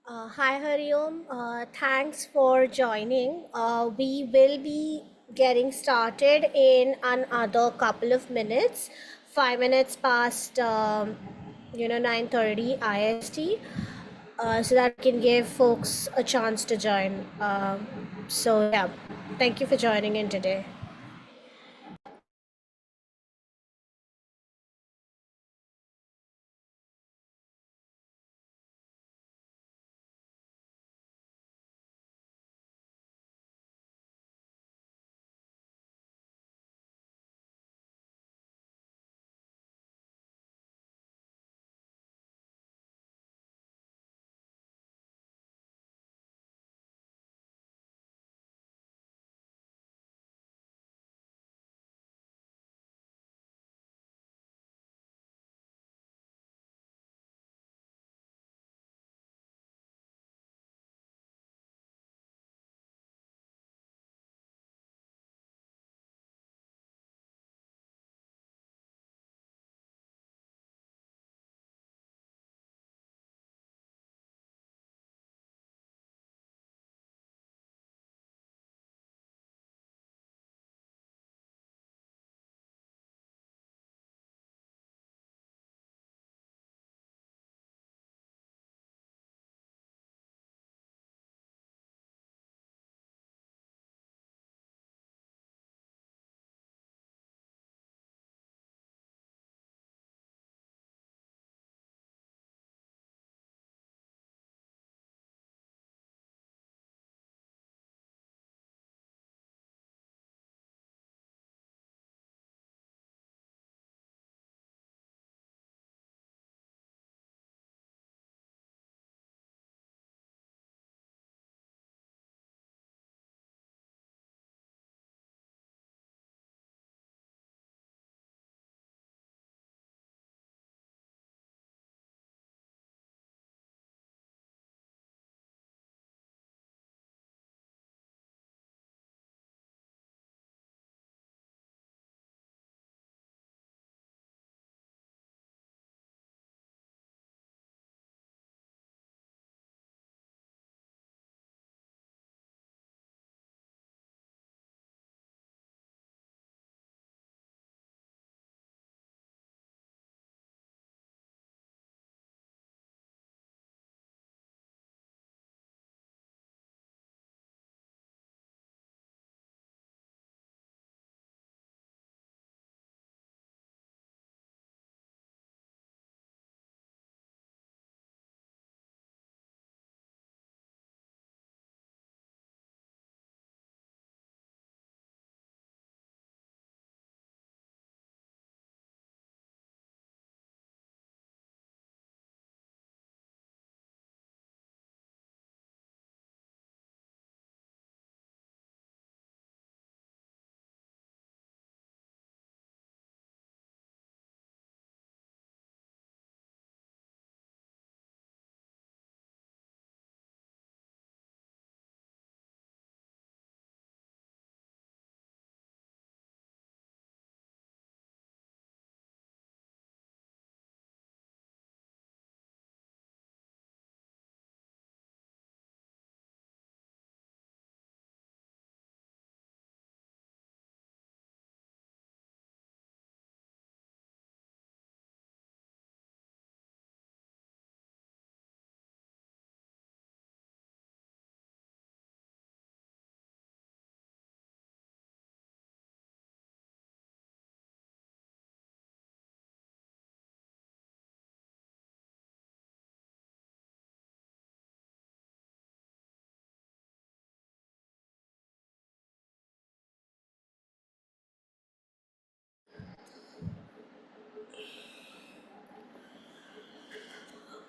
Hi Hariom, thanks for joining. We will be getting started in another couple of minutes, 5 minutes past 9:30 IST, so that we can give folks a chance to join. So yeah, thank you for joining in today.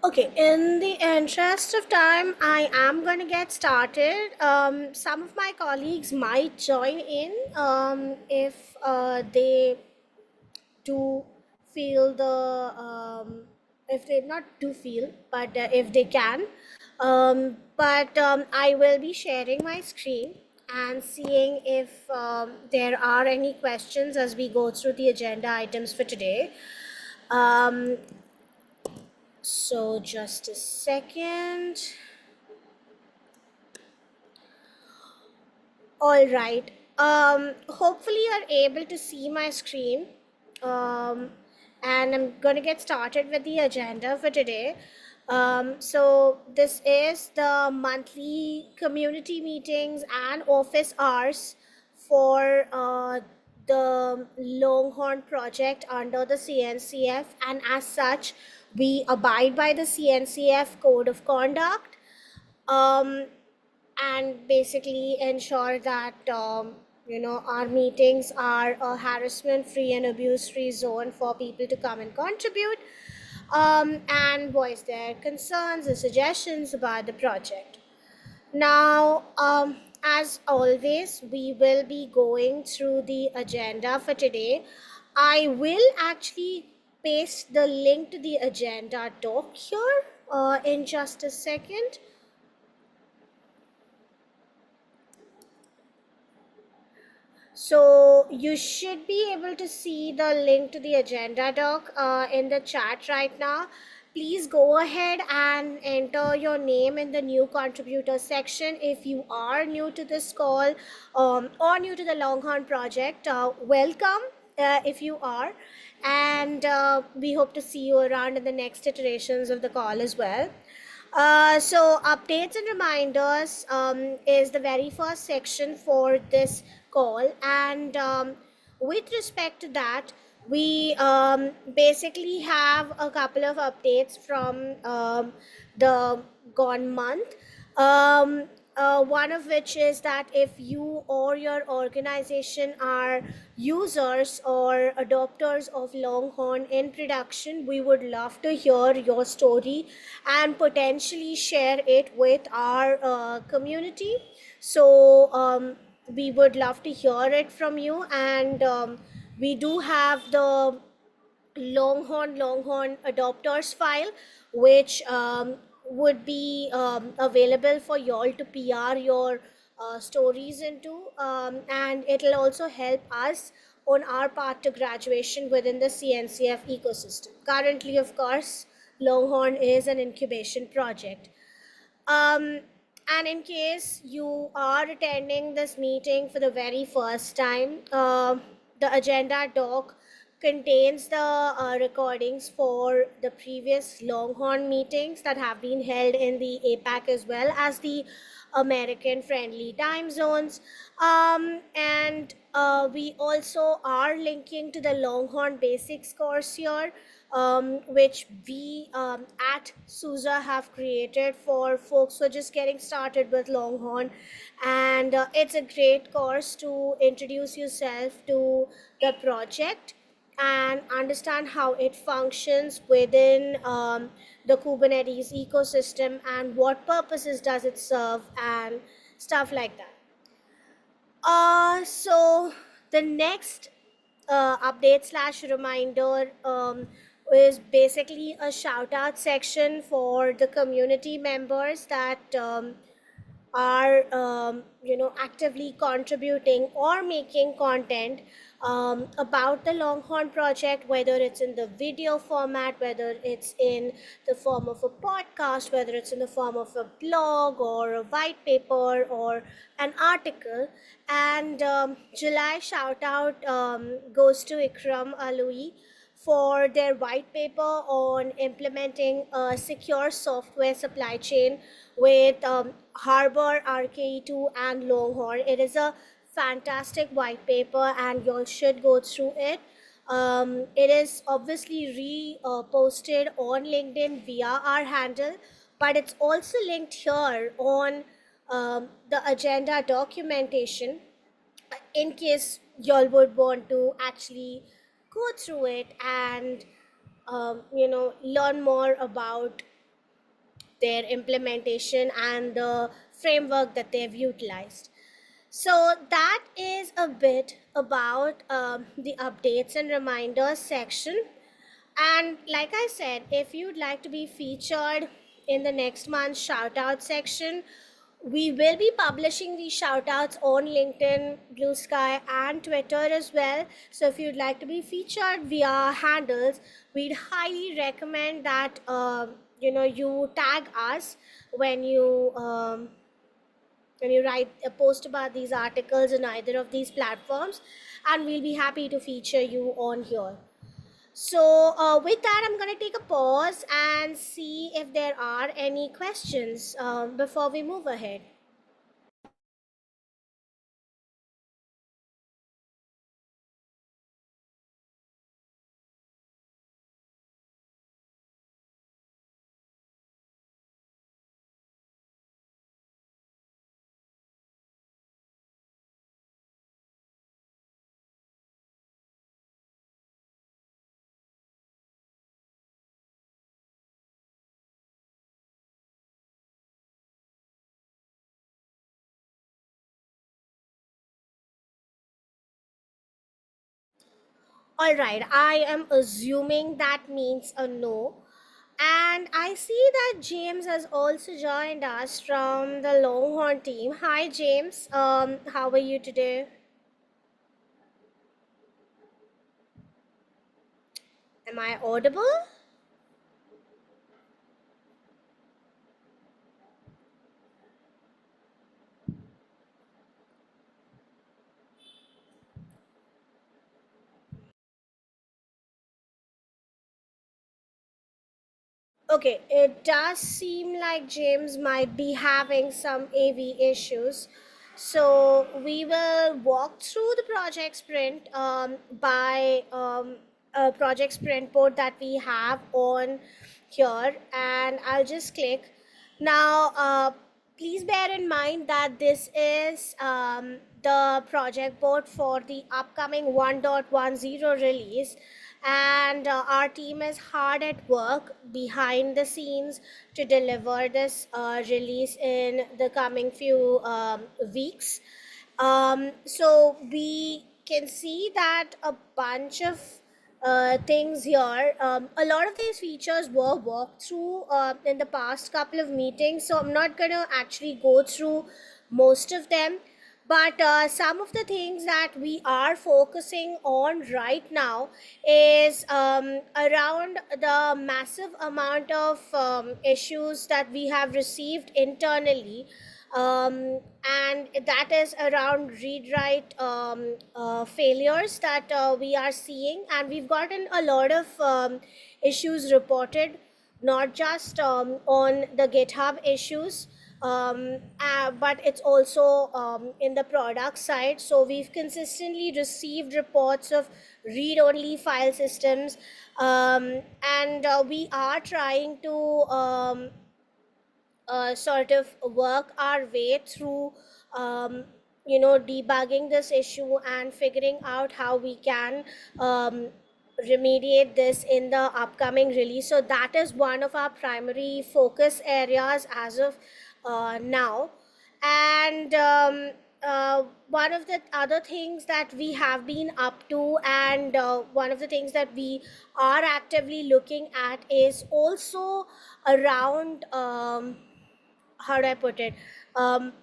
Okay, in the interest of time, I am going to get started. Some of my colleagues might join in if they do feel if they not do feel, but if they can. But I will be sharing my screen and seeing if there are any questions as we go through the agenda items for today. Um, so just a second. All right. Hopefully, you're able to see my screen. Um, and I'm going to get started with the agenda for today. So, this is the monthly community meetings and office hours for the Longhorn project under the CNCF. And as such, we abide by the CNCF Code of Conduct. Um, and basically ensure that our meetings are a harassment free and abuse free zone for people to come and contribute, and voice their concerns and suggestions about the project. Now, as always, we will be going through the agenda for today. I will actually paste the link to the agenda doc here in just a second. So you should be able to see the link to the agenda doc in the chat right now. Please go ahead and enter your name in the new contributor section if you are new to this call, or new to the Longhorn project. Welcome if you are, and we hope to see you around in the next iterations of the call as well. So updates and reminders is the very first section for this call, and with respect to that, we basically have a couple of updates from the gone month. One of which is that if you or your organization are users or adopters of Longhorn in production, we would love to hear your story and potentially share it with our community. So we would love to hear it from you, and we do have the Longhorn adopters file, which would be available for y'all to PR your stories into, and it'll also help us on our path to graduation within the CNCF ecosystem. Currently, of course, Longhorn is an incubation project. Um, and in case you are attending this meeting for the very first time, the agenda doc contains the recordings for the previous Longhorn meetings that have been held in the APAC as well as the American friendly time zones. And we also are linking to the Longhorn Basics course here, which we at SUSA have created for folks who are just getting started with Longhorn. And it's a great course to introduce yourself to the project and understand how it functions within the Kubernetes ecosystem and what purposes does it serve and stuff like that. So the next update slash reminder is basically a shout out section for the community members that are actively contributing or making content about the Longhorn project, whether it's in the video format, whether it's in the form of a podcast, whether it's in the form of a blog or a white paper or an article. And July shout out goes to Ikram Alui for their white paper on implementing a secure software supply chain with Harbor, RKE2, and Longhorn. It is a fantastic white paper, and you all should go through it. It is obviously posted on LinkedIn via our handle, but it's also linked here on the agenda documentation in case y'all would want to actually go through it and learn more about their implementation and the framework that they've utilized. So that is a bit about the updates and reminders section. And like I said, if you'd like to be featured in the next month's shout out section, we will be publishing these shout outs on LinkedIn, Blue Sky, and Twitter as well. So if you'd like to be featured via handles, we'd highly recommend that you tag us when you when you write a post about these articles in either of these platforms, and we'll be happy to feature you on here. So, with that, I'm going to take a pause and see if there are any questions before we move ahead. All right, I am assuming that means a no. And I see that James has also joined us from the Longhorn team. Hi, James. How are you today? Am I audible? Okay, it does seem like James might be having some AV issues. So we will walk through the project sprint by a project sprint board that we have on here, and I'll just click. Now, please bear in mind that this is the project board for the upcoming 1.10 release, and our team is hard at work behind the scenes to deliver this release in the coming few weeks. So we can see that a bunch of things here. A lot of these features were walked through in the past couple of meetings, so I'm not going to actually go through most of them. But some of the things that we are focusing on right now is around the massive amount of issues that we have received internally, and that is around read write failures that we are seeing, and we've gotten a lot of issues reported, not just on the GitHub issues, but it's also in the product side. So we've consistently received reports of read only file systems, and we are trying to sort of work our way through debugging this issue and figuring out how we can um, remediate this in the upcoming release. So that is one of our primary focus areas as of now. And one of the other things that we have been up to, and one of the things that we are actively looking at, is also around how do I put it?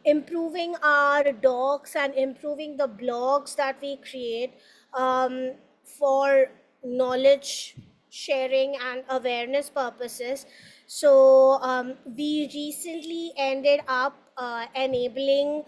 Improving our docs and improving the blogs that we create for knowledge sharing and awareness purposes. So we recently ended up enabling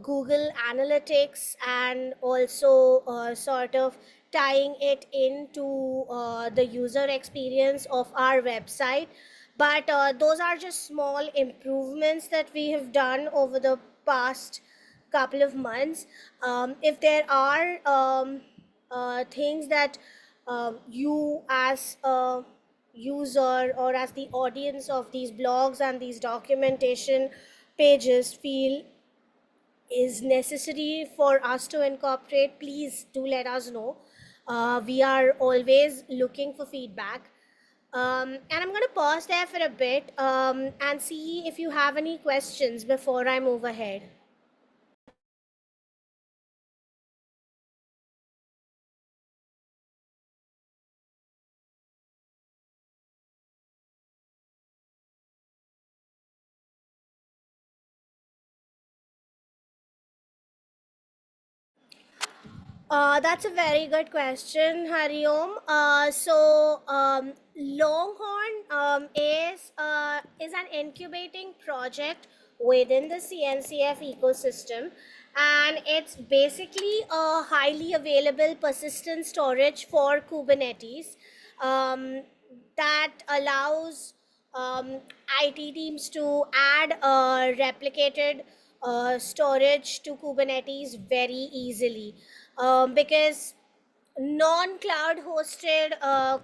Google Analytics, and also sort of tying it into the user experience of our website. But those are just small improvements that we have done over the past couple of months. If there are things that you as a user or as the audience of these blogs and these documentation pages feel is necessary for us to incorporate, please do let us know. We are always looking for feedback. And I'm going to pause there for a bit and see if you have any questions before I move ahead. That's a very good question, Hariom. Longhorn is an incubating project within the CNCF ecosystem, and it's basically a highly available persistent storage for Kubernetes that allows IT teams to add replicated storage to Kubernetes very easily, because non-cloud hosted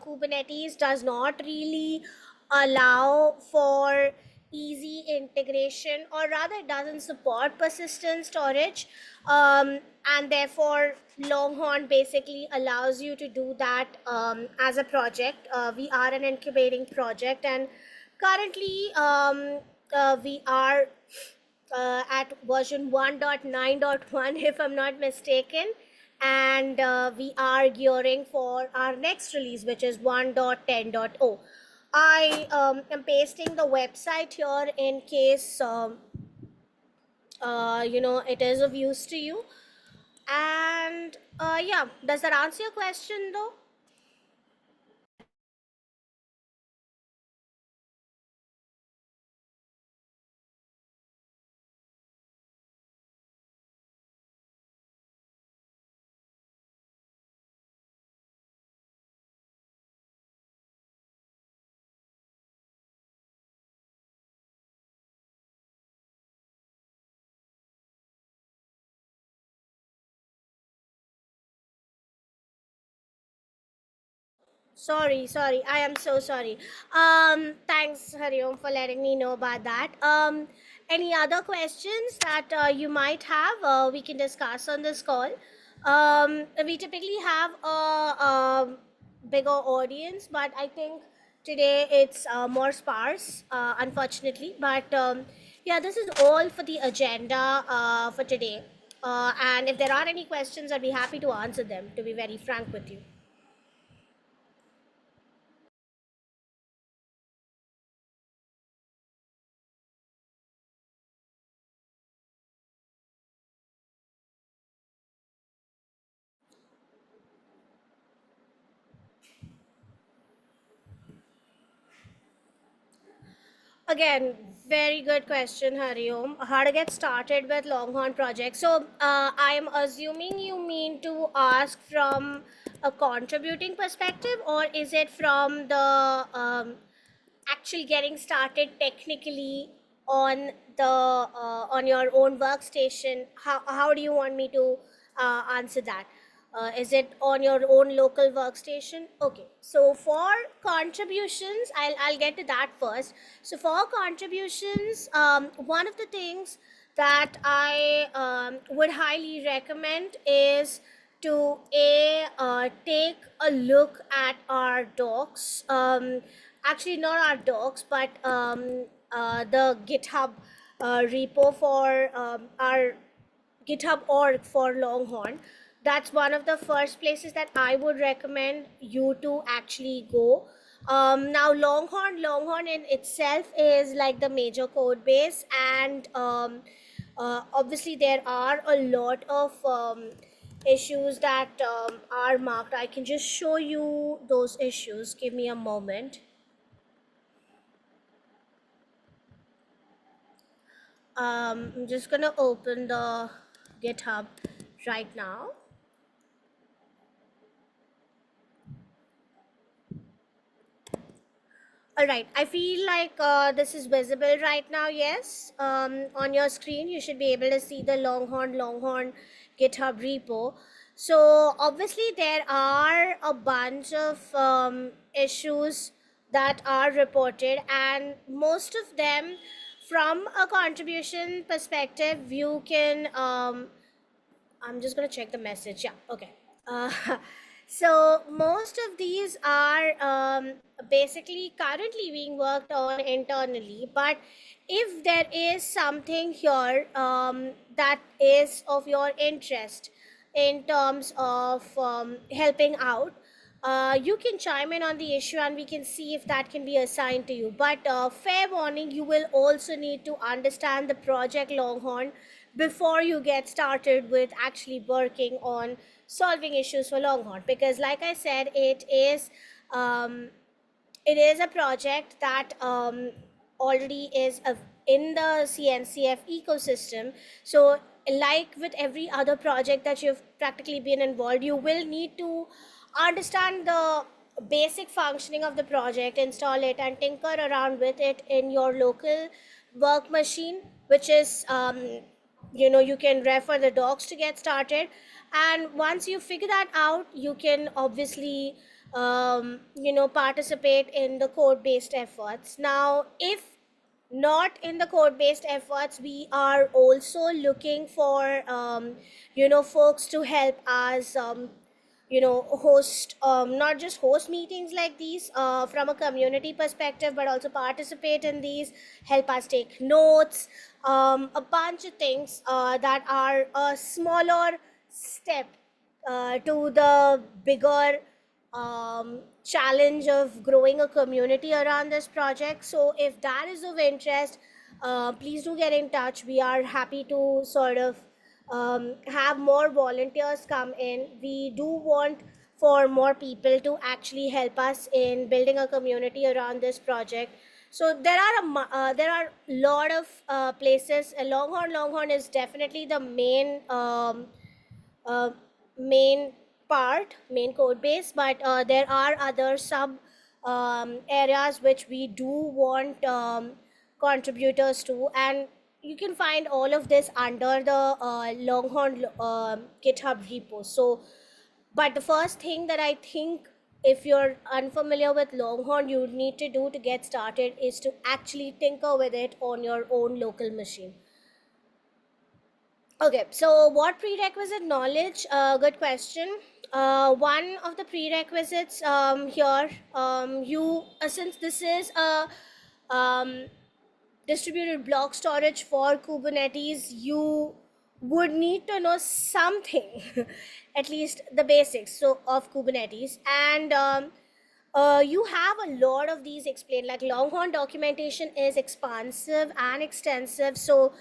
Kubernetes does not really allow for easy integration, or rather it doesn't support persistent storage, and therefore Longhorn basically allows you to do that as a project. We are an incubating project, and currently we are at version 1.9.1 if I'm not mistaken, and we are gearing for our next release, which is 1.10.0. I am pasting the website here in case it is of use to you. And yeah, does that answer your question though? Sorry. I am so sorry. Thanks, Hariom, for letting me know about that. Any other questions that you might have, we can discuss on this call. We typically have a bigger audience, but I think today it's more sparse, unfortunately. But yeah, this is all for the agenda for today. And if there are any questions, I'd be happy to answer them, to be very frank with you. Again, very good question, Hariom. How to get started with Longhorn project? So, I am assuming you mean to ask from a contributing perspective, or is it from the actual getting started technically on the on your own workstation? How do you want me to answer that? Is it on your own local workstation? Okay, so for contributions, I'll get to that first. So for contributions, one of the things that I would highly recommend is to take a look at our docs. Actually, not our docs, but the GitHub repo for our GitHub org for Longhorn. That's one of the first places that I would recommend you to actually go. Now, Longhorn in itself is like the major code base, and obviously there are a lot of issues that are marked. I can just show you those issues. Give me a moment. I'm just gonna open the GitHub right now. All right, I feel like this is visible right now. Yes, on your screen you should be able to see the Longhorn GitHub repo. So obviously there are a bunch of issues that are reported, and most of them, from a contribution perspective, you can I'm just gonna check the message. Yeah, okay. Uh, so most of these are basically currently being worked on internally. But if there is something here that is of your interest in terms of helping out, you can chime in on the issue and we can see if that can be assigned to you. But fair warning, you will also need to understand the project Longhorn before you get started with actually working on solving issues for Longhorn, because like I said, it is a project that already is in the CNCF ecosystem. So, like with every other project that you've practically been involved, you will need to understand the basic functioning of the project, install it, and tinker around with it in your local work machine, which is you can refer the docs to get started. And once you figure that out, you can obviously participate in the code based efforts. Now, if not in the code based efforts, we are also looking for folks to help us host, not just host meetings like these from a community perspective, but also participate in these, help us take notes, a bunch of things that are a smaller step to the bigger challenge of growing a community around this project. So if that is of interest, please do get in touch. We are happy to sort of have more volunteers come in. We do want for more people to actually help us in building a community around this project. So there are a lot of places. Longhorn is definitely the uh, main main code base, but there are other sub areas which we do want contributors to, and you can find all of this under the Longhorn GitHub repo. So, but the first thing that I think, if you're unfamiliar with Longhorn, you need to do to get started is to actually tinker with it on your own local machine. Okay, so what prerequisite knowledge? Good question. One of the prerequisites here, since this is a um, distributed block storage for Kubernetes, you would need to know something, at least the basics of Kubernetes. And you have a lot of these explained, like Longhorn documentation is expansive and extensive. So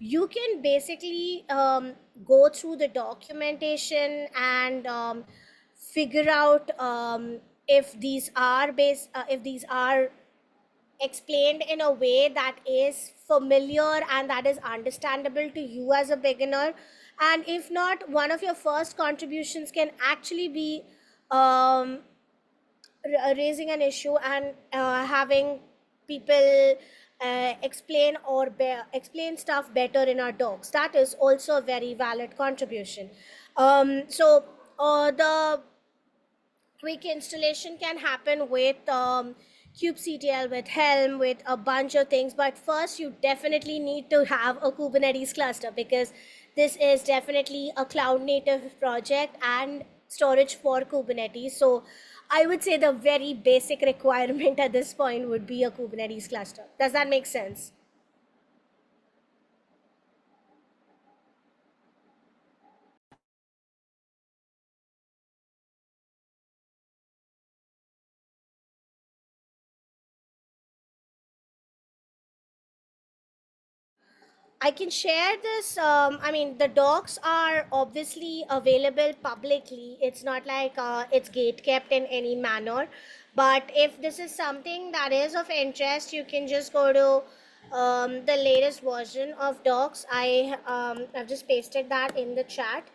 you can basically go through the documentation and figure out if these are explained in a way that is familiar and that is understandable to you as a beginner. And if not, one of your first contributions can actually be um, raising an issue and having people explain stuff better in our docs. That is also a very valid contribution. The quick installation can happen with kubectl, with Helm, with a bunch of things. But first, you definitely need to have a Kubernetes cluster, because this is definitely a cloud native project and storage for Kubernetes. So I would say the very basic requirement at this point would be a Kubernetes cluster. Does that make sense? I can share this. I mean, the docs are obviously available publicly. It's not like it's gate kept in any manner. But if this is something that is of interest, you can just go to the latest version of docs. I've just pasted that in the chat,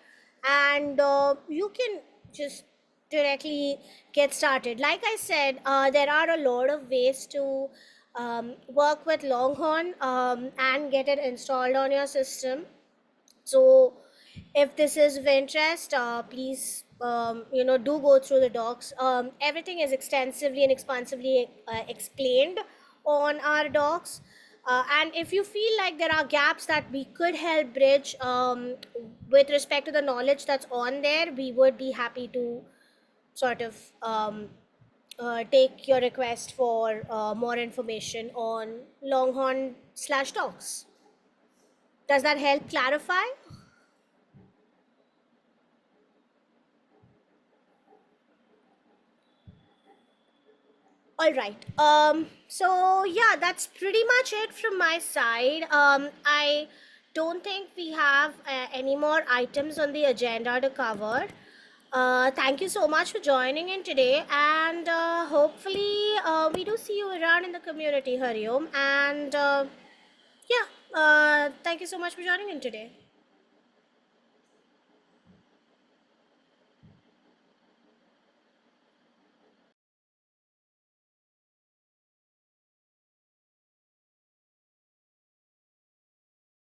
and you can just directly get started. Like I said, there are a lot of ways to work with Longhorn and get it installed on your system. So if this is of interest, please do go through the docs. Everything is extensively and expansively explained on our docs. And if you feel like there are gaps that we could help bridge with respect to the knowledge that's on there, we would be happy to sort of take your request for more information on Longhorn/docs. Does that help clarify? All right. So yeah, that's pretty much it from my side. I don't think we have any more items on the agenda to cover. Thank you so much for joining in today, and hopefully we do see you around in the community, Hariom. And Thank you so much for joining in today.